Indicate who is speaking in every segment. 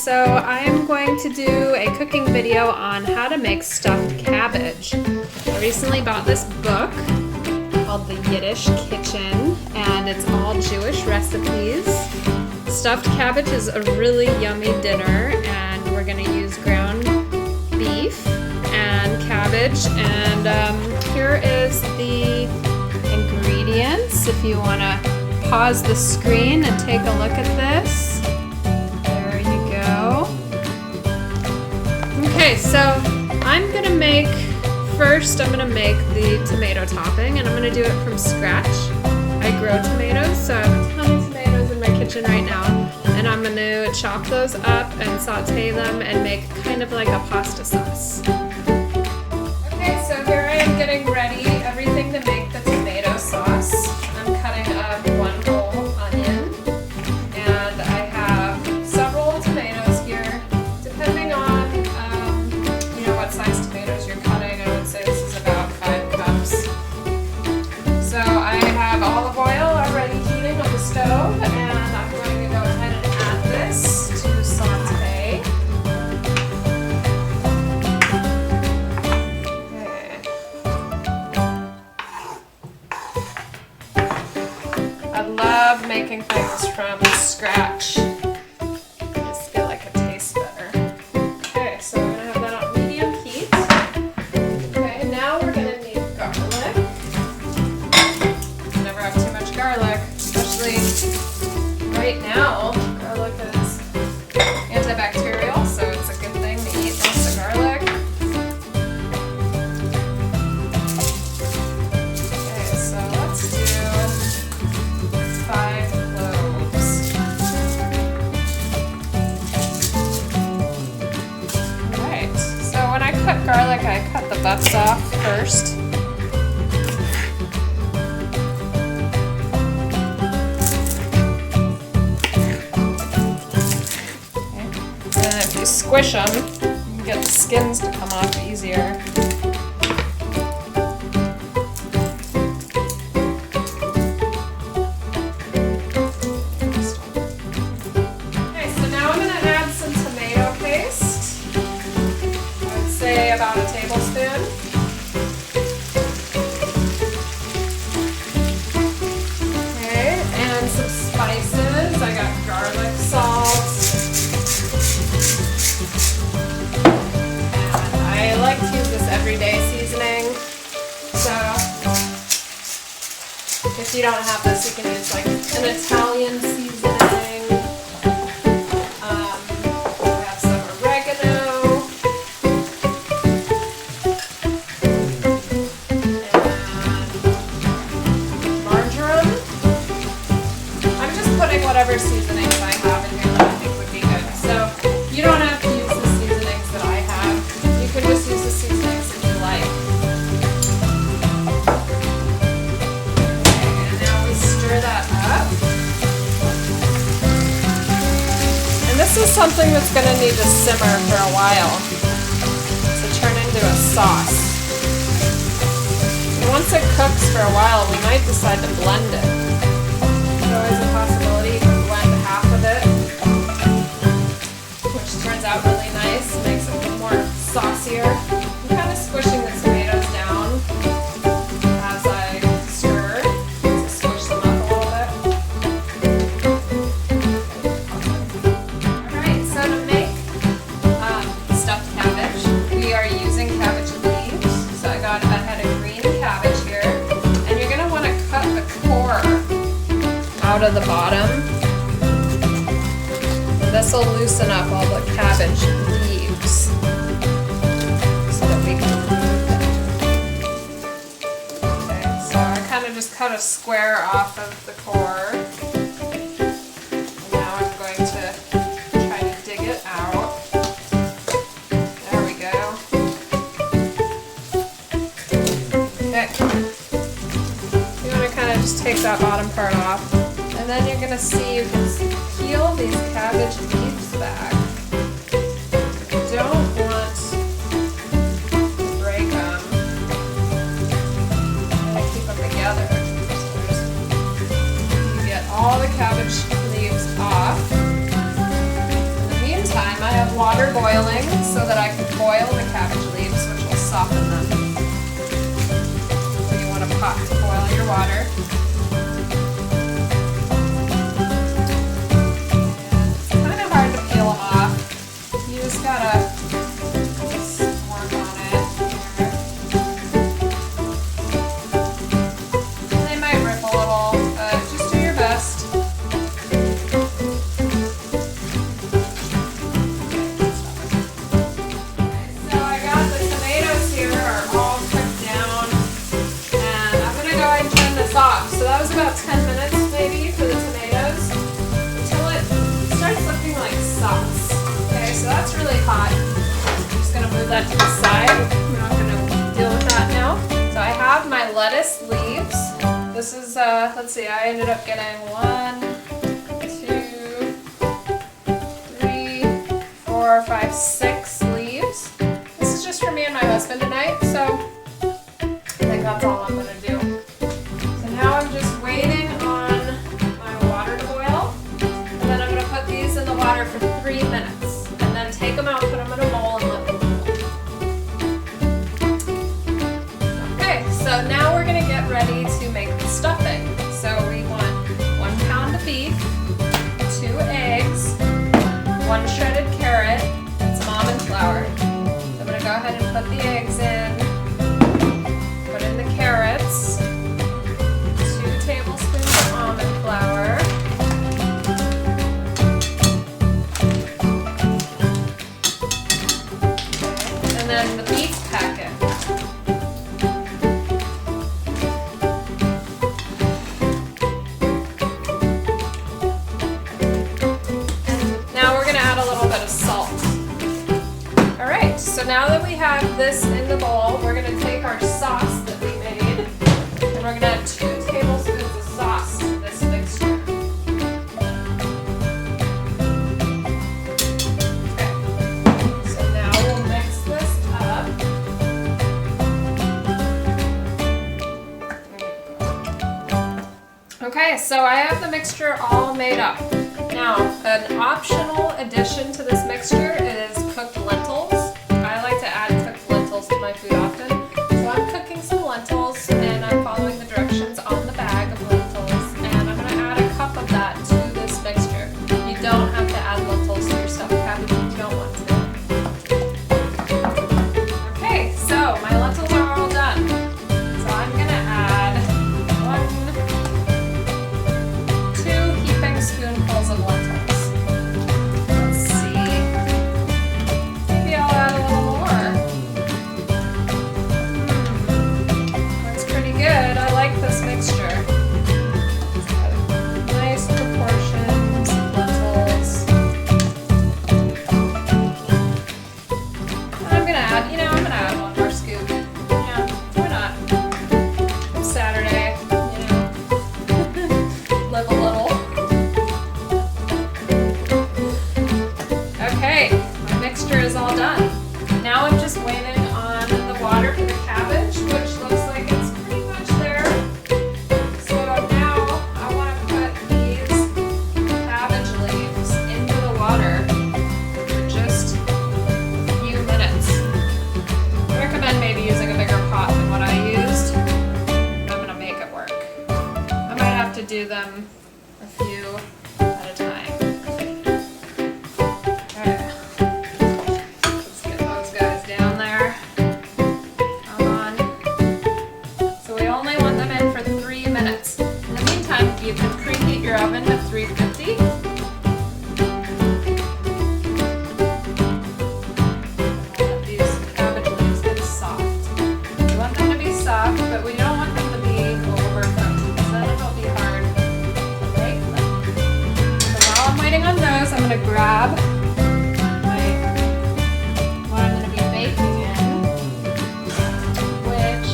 Speaker 1: so I am going to do a cooking video on how to make stuffed cabbage. I recently bought this book called The Yiddish Kitchen, and it's all Jewish recipes. Stuffed cabbage is a really yummy dinner, and we're going to use ground beef and cabbage, and here is the ingredients if you want to pause the screen and take a look at this. There you go. Okay, so I'm going to make the tomato topping, and I'm going to do it from scratch. I grow tomatoes, so I have a ton of tomatoes in my kitchen right now, and I'm going to chop those up and saute them and make kind of like a pasta sauce. Okay, so here I am getting ready everything to make the tomato sauce. I'm cutting up one whole onion, and I have several tomatoes here. Depending on what size tomatoes you're cutting, I would say this is about 5 cups. So I have olive oil already heating on the stove, and I'm going to go ahead and add this to saute. Okay. I love making things from scratch. I just feel like it tastes better. Okay, so we're going to have that on medium heat. Okay, now we're going to need garlic. Never have too much garlic, especially right now. Garlic is antibacterial, so it's a good thing to eat lots of garlic. Okay, so let's do 5 cloves. Alright, so when I cut garlic, I cut the butts off first. Squish them, you can get the skins to come off easier. Okay, so now I'm going to add some tomato paste. I would say about a tablespoon. Okay, and some spices. I got garlic salt. I like to use this everyday seasoning, so if you don't have this, you can use like an Italian seasoning. I have some oregano, and marjoram. I'm just putting whatever seasonings I have in here that I think would be good, so you don't have to use the seasonings that I have. You can just use the seasonings that you like. Okay, and now we stir that up. And this is something that's going to need to simmer for a while to turn into a sauce. And once it cooks for a while, we might decide to blend it. There's always a possibility you can blend half of it, which turns out really nice, makes it a little more saucier. I'm kind of squishing the tomatoes down as I stir to squish them up a little bit. Alright, so to make stuffed cabbage, we are using cabbage leaves. So I got a head of green cabbage here, and you're going to want to cut the core out of the bottom. This will loosen up all the cabbage leaves so that we can remove them. Okay, so I kind of just cut a square off of the core. And now I'm going to try to dig it out. There we go. Okay. You want to kind of just take that bottom part off. And then you're going to see you can peel these cabbage leaves back. You don't want to break them. And keep them together. So you get all the cabbage leaves off. In the meantime, boiling so that I can boil the cabbage leaves, which will soften them. So you want a pot to boil your water. It's kind of hard to peel them off. You just gotta just work on it here. They might rip a little, but just do your best. So that was about 10 minutes maybe for the tomatoes until it starts looking like sauce. Okay, so that's really hot. I'm just going to move that to the side. We're not going to deal with that now. So I have my lettuce leaves. This is, let's see, I ended up getting 1, 2, 3, 4, 5, 6 leaves. This is just for me and my husband tonight, so I think that's all I'm going to do. Now I'm just waiting on my water to boil, and then I'm going to put these in the water for 3 minutes, and then take them out, put them in a bowl, and let them cool. Okay, so now we're going to get ready to make the stuffing. So we want 1 pound of beef, 2 eggs, 1 shredded carrot, and some almond flour. So I'm going to go ahead and put the eggs in, put in the carrots, tablespoons of almond flour, and then the beef packet. And now we're going to add a little bit of salt. Alright, so now that we have this in the bowl, we're going to take our sauce that we made, and we're going to add 2 tablespoons of sauce to this mixture. Okay, so now we'll mix this up. Okay, so I have the mixture all made up. Now, an optional addition to this mixture is cooked lentils. I like to add cooked lentils to my food often. So I'm cooking some lentils, and I'm following the directions on the bag of lentils, and I'm going to add a cup of that to this mixture. You don't have to add lentils to your stuffed cabbage if you don't want to. Okay, so my lentils are all done. So I'm going to add 2 heaping spoonfuls of lentils. Let's see. Maybe I'll add a little more. Good. I like this mixture. It's got nice proportions of lentils. And I'm gonna add, I'm gonna add 1 more scoop. Yeah, why not? It's Saturday, live a little. Okay, my mixture is all done. Now I'm just waiting on the water for the cabbage, which looks like it's pretty much there. So now I want to put these cabbage leaves into the water for just a few minutes. I recommend maybe using a bigger pot than what I used, but I'm going to make it work. I might have to do them a few at a time. Okay. Let's get those guys down there. Come on. So we only want them in for 3 minutes. In the meantime, you can preheat your oven to 350. Let these cabbage leaves get soft. We want them to be soft, but we don't want them to be overcooked, because then it'll be hard to bake them. So while I'm waiting on those, I'm going to grab what I'm going to be baking in, which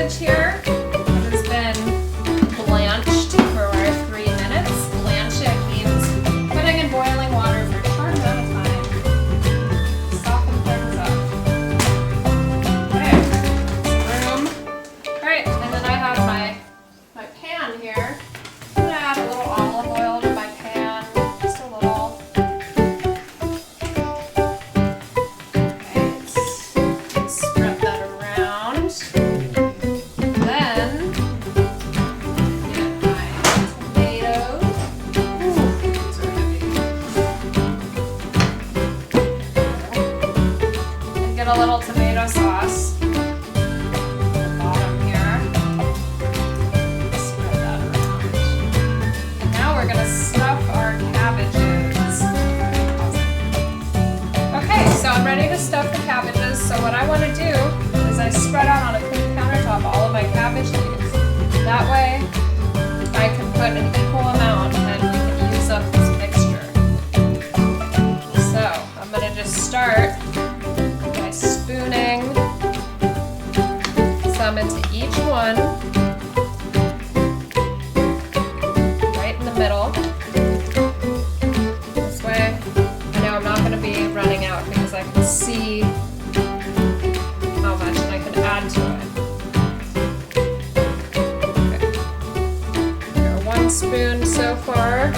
Speaker 1: cabbage here. It has been blanched for 3 minutes. Blanch it means putting in boiling water for a short amount of time. Soften things up. Okay, room. Alright, and then I have my pan here. I'm going to add a little olive oil to my pan, just a little. Okay, spread that around. Then, get my tomatoes. Ooh, these are heavy. And get a little tomato sauce. We're going to stuff our cabbages. Okay, so I'm ready to stuff the cabbages. So what I want to do is I spread out on a clean countertop all of my cabbage leaves. That way I can put an equal amount and we can use up this mixture. So I'm going to just start by spooning some into each one. Middle. This way, I know I'm not going to be running out because I can see how much and I can add to it. Okay. There, 1 spoon so far,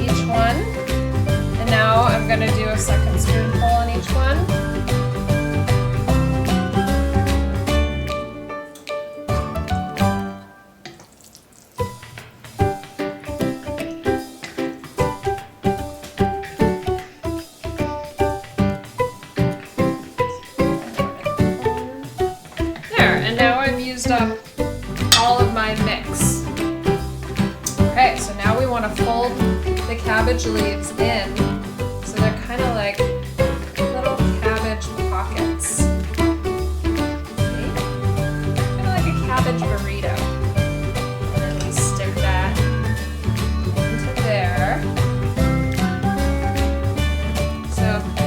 Speaker 1: each one. And now I'm going to do a second spoonful in each one. Up all of my mix. Okay, so now we want to fold the cabbage leaves in so they're kind of like little cabbage pockets. See? Kind of like a cabbage burrito. And then we stick that into there. So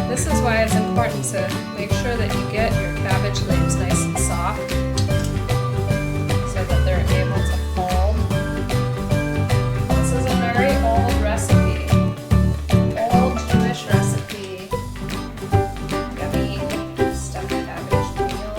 Speaker 1: this is why it's important to make sure that you get your cabbage leaves nice and soft, that they're able to fold. This is a very old recipe, old Jewish recipe. Yummy stuffed cabbage meal.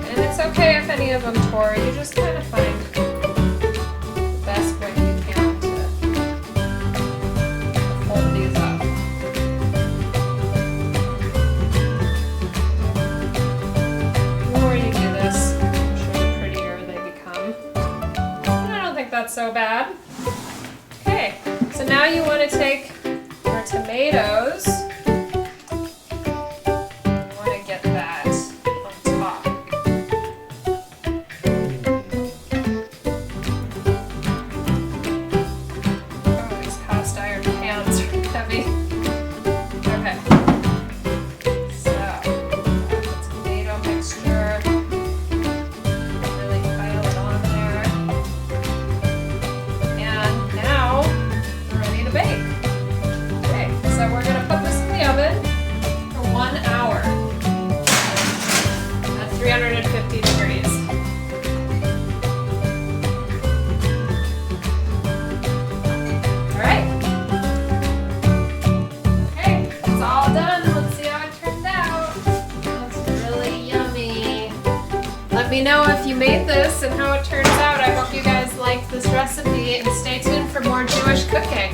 Speaker 1: And it's okay if any of them tore. You just kind of find the best way you can to fold these up. The more you do this, I'm sure the prettier they become. And I don't think that's so bad. Okay, so now you want to take your tomatoes. You want to get that on top. Heavy. Okay. So, the tomato mixture. Really pile it on there. And now we're ready to bake. Okay, so we're going to put this in the oven for 1 hour at 350 degrees. Let me know if you made this and how it turns out. I hope you guys like this recipe and stay tuned for more Jewish cooking.